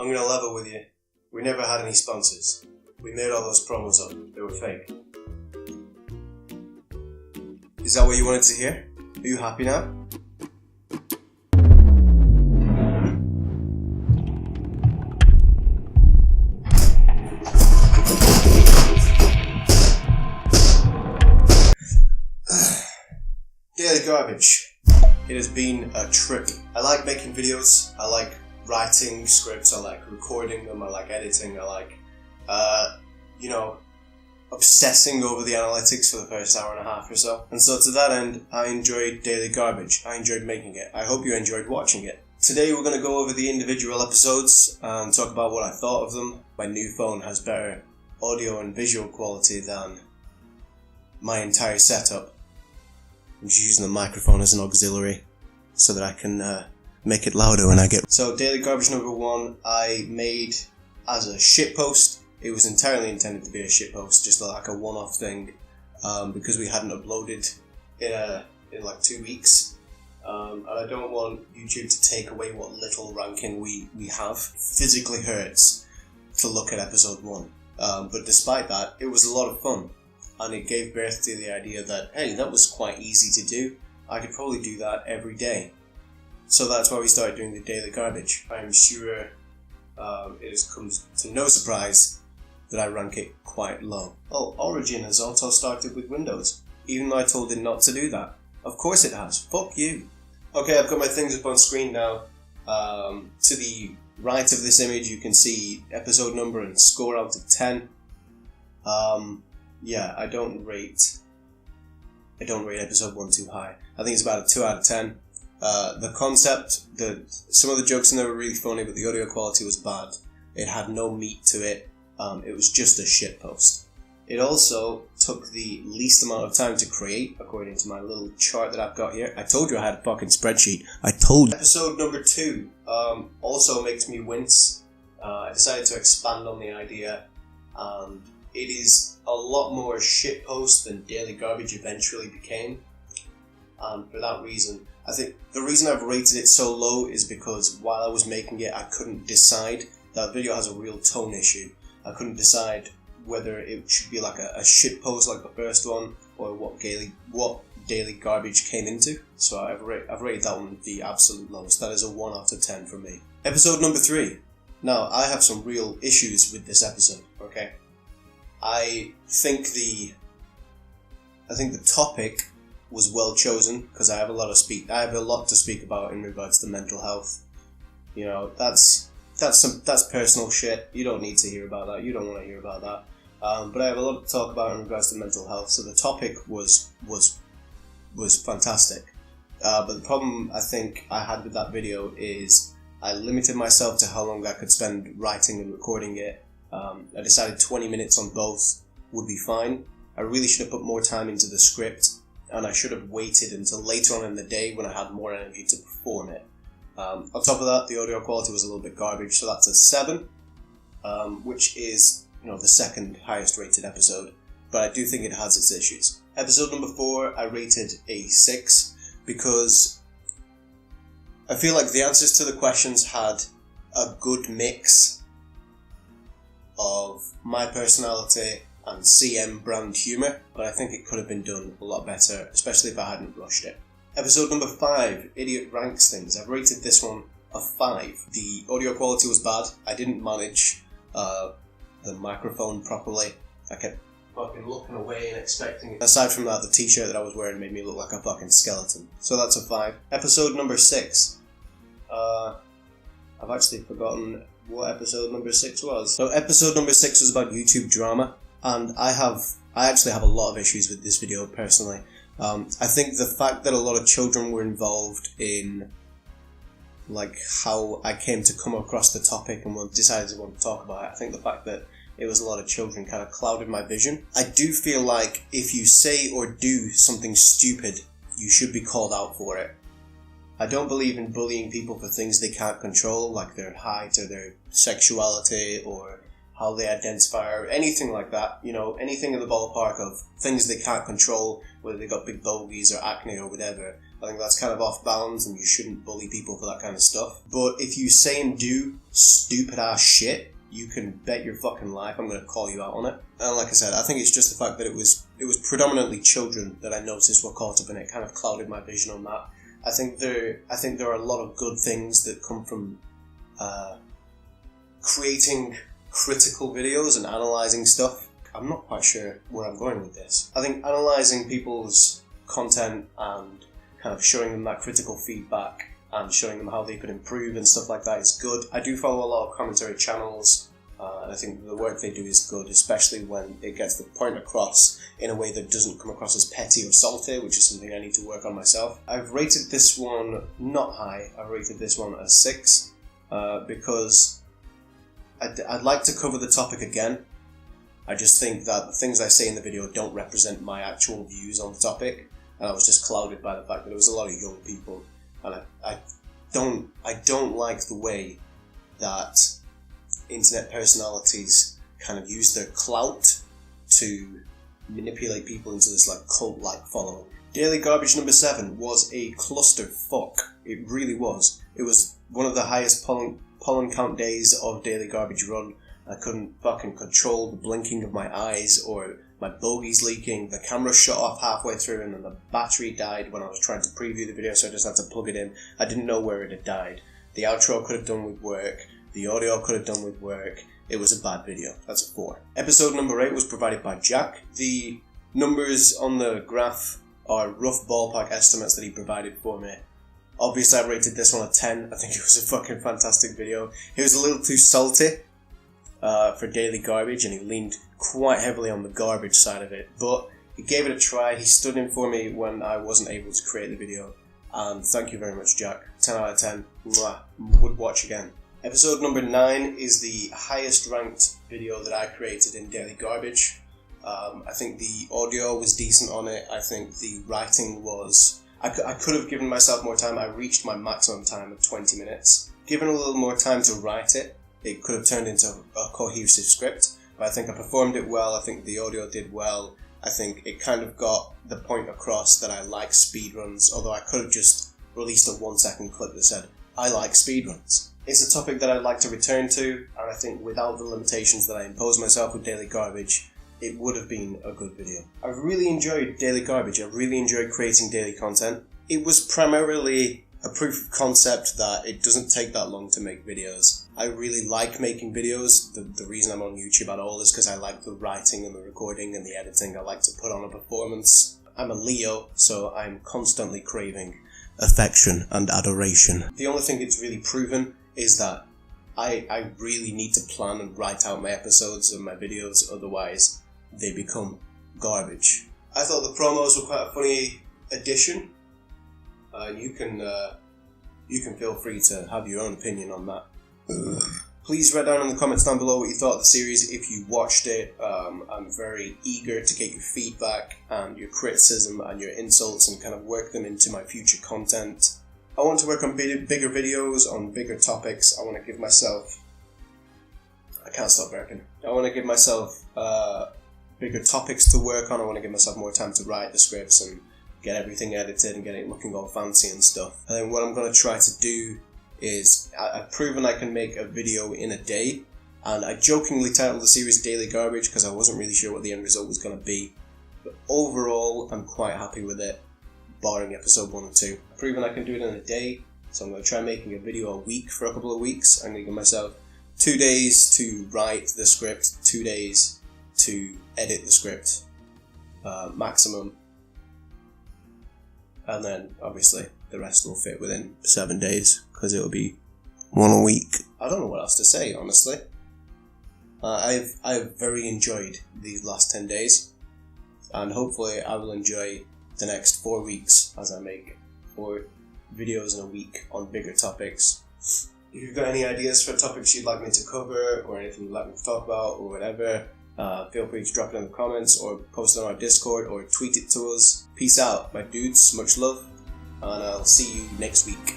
I'm gonna level with you. We never had any sponsors. We made all those promos up. They were fake. Is that what you wanted to hear? Are you happy now? Daily Garbage. It has been a trip. I like making videos. I like writing scripts. I like recording them. I like editing. I like, obsessing over the analytics for the first hour and a half or so. And so to that end, I enjoyed Daily Garbage. I enjoyed making it. I hope you enjoyed watching it. Today we're going to go over the individual episodes and talk about what I thought of them. My new phone has better audio and visual quality than my entire setup. I'm just using the microphone as an auxiliary so that I can make it louder when I get... So Daily Garbage number 1 I made as a shitpost. It was entirely intended to be a shitpost, just like a one-off thing, because we hadn't uploaded in like 2 weeks. And I don't want YouTube to take away what little ranking we have. It physically hurts to look at episode 1. But despite that, it was a lot of fun. And it gave birth to the idea that, hey, that was quite easy to do. I could probably do that every day. So that's why we started doing the Daily Garbage. I'm sure it has come to no surprise that I rank it quite low. Oh, Origin has auto started with Windows, even though I told it not to do that. Of course it has. Fuck you. Okay, I've got my things up on screen now. To the right of this image, you can see episode number and score out of 10. Yeah, I don't rate episode 1 too high. I think it's about a 2 out of 10. The concept, some of the jokes in there were really funny, but the audio quality was bad. It had no meat to it. It was just a shitpost. It also took the least amount of time to create, according to my little chart that I've got here. I told you I had a fucking spreadsheet. Episode number 2 also makes me wince. I decided to expand on the idea, and it is a lot more shitpost than Daily Garbage eventually became. And for that reason, I think the reason I've rated it so low is because while I was making it, I couldn't decide. That video has a real tone issue. I couldn't decide whether it should be like a shitpost like the first one, or what Daily Garbage came into. So I've rated that one the absolute lowest. That is a 1 out of 10 from me. Episode number 3. Now, I have some real issues with this episode, okay? I think the topic was well chosen, because I have a lot to speak about in regards to mental health. You know, that's personal shit. You don't need to hear about that. You don't want to hear about that. But I have a lot to talk about in regards to mental health. So the topic was fantastic. But the problem I think I had with that video is I limited myself to how long I could spend writing and recording it. I decided 20 minutes on both would be fine. I really should have put more time into the script, and I should have waited until later on in the day when I had more energy to perform it. On top of that, the audio quality was a little bit garbage, so that's a 7, which is, the second highest rated episode, but I do think it has its issues. Episode number 4, I rated a 6, because I feel like the answers to the questions had a good mix of my personality and CM brand humour, but I think it could have been done a lot better, especially if I hadn't rushed it. Episode number 5, Idiot Ranks Things. I've rated this one a 5. The audio quality was bad. I didn't manage the microphone properly. I kept fucking looking away and expecting it. Aside from that, the t-shirt that I was wearing made me look like a fucking skeleton. So that's a 5. Episode number 6. I've actually forgotten what episode number 6 was. So episode number 6 was about YouTube drama, and I actually have a lot of issues with this video personally. I think the fact that a lot of children were involved in like how I came to come across the topic and decided to want to talk about it, I think the fact that it was a lot of children kind of clouded my vision. I do feel like if you say or do something stupid, you should be called out for it. I don't believe in bullying people for things they can't control, like their height or their sexuality or how they identify or anything like that. Anything in the ballpark of things they can't control, whether they got big bogies or acne or whatever. I think that's kind of off balance, and you shouldn't bully people for that kind of stuff. But if you say and do stupid ass shit, you can bet your fucking life I'm going to call you out on it. And like I said, I think it's just the fact that it was predominantly children that I noticed were caught up in it, kind of clouded my vision on that. I think there are a lot of good things that come from creating critical videos and analysing stuff. I'm not quite sure where I'm going with this. I think analysing people's content and kind of showing them that critical feedback and showing them how they could improve and stuff like that is good. I do follow a lot of commentary channels, and I think the work they do is good, especially when it gets the point across in a way that doesn't come across as petty or salty, which is something I need to work on myself. I've rated this one not high. I rated this one a 6 because I'd like to cover the topic again. I just think that the things I say in the video don't represent my actual views on the topic, and I was just clouded by the fact that there was a lot of young people, and I don't like the way that internet personalities kind of use their clout to manipulate people into this like cult-like following. Daily Garbage number 7 was a clusterfuck. It really was. It was one of the highest pollen count days of Daily Garbage run. I couldn't fucking control the blinking of my eyes or my bogies leaking. The camera shut off halfway through and then the battery died when I was trying to preview the video, so I just had to plug it in. I didn't know where it had died. The outro could have done with work. The audio could have done with work. It was a bad video. That's a 4. Episode number 8 was provided by Jack. The numbers on the graph are rough ballpark estimates that he provided for me. Obviously I rated this one a 10. I think it was a fucking fantastic video. It was a little too salty for Daily Garbage, and he leaned quite heavily on the garbage side of it, but he gave it a try. He stood in for me when I wasn't able to create the video, and thank you very much, Jack. 10 out of 10. Mwah. Would watch again. Episode number 9 is the highest ranked video that I created in Daily Garbage. I think the audio was decent on it. I think the writing was... I could have given myself more time. I reached my maximum time of 20 minutes. Given a little more time to write it, it could have turned into a cohesive script, but I think I performed it well. I think the audio did well. I think it kind of got the point across that I like speedruns, although I could have just released a 1-second clip that said, I like speedruns. It's a topic that I'd like to return to, and I think without the limitations that I impose myself with Daily Garbage, it would have been a good video. I really enjoyed Daily Garbage. I really enjoyed creating daily content. It was primarily a proof of concept that it doesn't take that long to make videos. I really like making videos. The reason I'm on YouTube at all is because I like the writing and the recording and the editing. I like to put on a performance. I'm a Leo, so I'm constantly craving affection and adoration. The only thing it's really proven is that I really need to plan and write out my episodes and my videos, otherwise they become garbage. I thought the promos were quite a funny addition. You can feel free to have your own opinion on that. Please write down in the comments down below what you thought of the series if you watched it. I'm very eager to get your feedback and your criticism and your insults and kind of work them into my future content. I want to work on bigger videos, on bigger topics. I want to give myself... I can't stop working. I want to give myself bigger topics to work on. I want to give myself more time to write the scripts and get everything edited and get it looking all fancy and stuff. And then what I'm going to try to do is, I've proven I can make a video in a day, and I jokingly titled the series Daily Garbage because I wasn't really sure what the end result was going to be. But overall, I'm quite happy with it, barring episode 1 and 2. I've proven I can do it in a day, so I'm going to try making a video a week for a couple of weeks. I'm going to give myself 2 days to write the script, 2 days to edit the script, maximum. And then, obviously, the rest will fit within 7 days, because it'll be 1 a week. I don't know what else to say, honestly. I've very enjoyed these last 10 days, and hopefully I will enjoy the next 4 weeks as I make 4 videos in a week on bigger topics. If you've got any ideas for topics you'd like me to cover, or anything you'd like me to talk about, or whatever, feel free to drop it in the comments, or post it on our Discord, or tweet it to us. Peace out, my dudes. Much love, and I'll see you next week.